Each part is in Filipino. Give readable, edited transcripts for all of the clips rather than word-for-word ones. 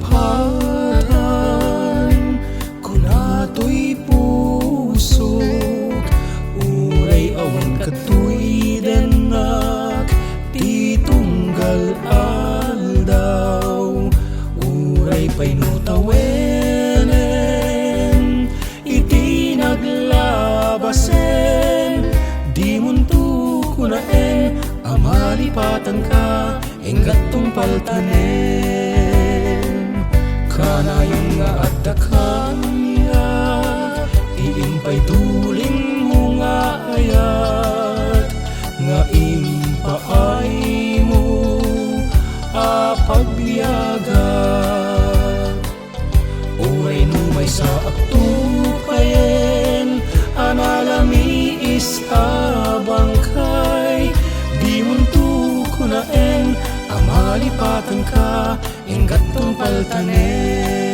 malipatan kunato'y pusok uray awan kato'y denak ti tunggal aldaw uray painutawenen iti naglabasen di munto kunaen amalipatan ka enggat tungpaltanen kanayon nga addakan niya iimpay tuling mo nga ayat nga impaay mo apagbiagat uray no may sa aktupayen analami isabang kay di munto kunaen amalipatan ka enggat tungpaltanen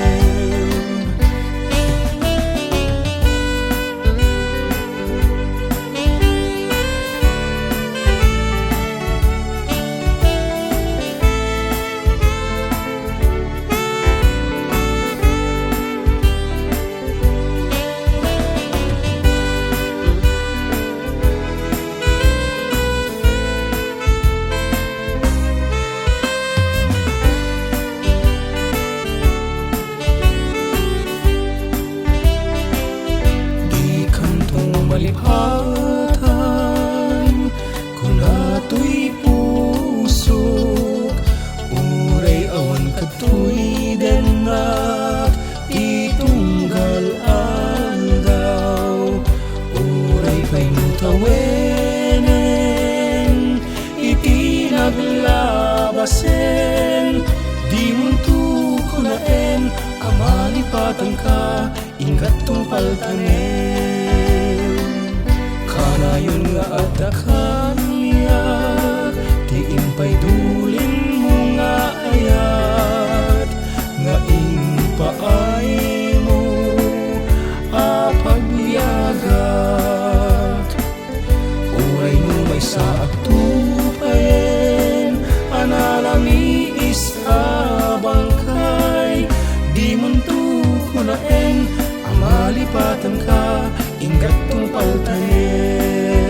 malipatan kunato'y pusok uray awan kato'y denak itunggal aldaw uray painutawenen iti naglabasen di munto kunaen amalipatan ka inggat tungpaltanen kanayon nga addakan niya ti impay duling mo nga ayat nga impaay mo apagbiagat uray mo may sa aktupayen analami isabang kay di munto kunaen amalipatan ka inggat tungpaltanen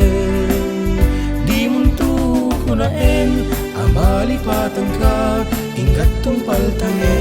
di munto kunaen amalipatan ka inggat tungpaltanen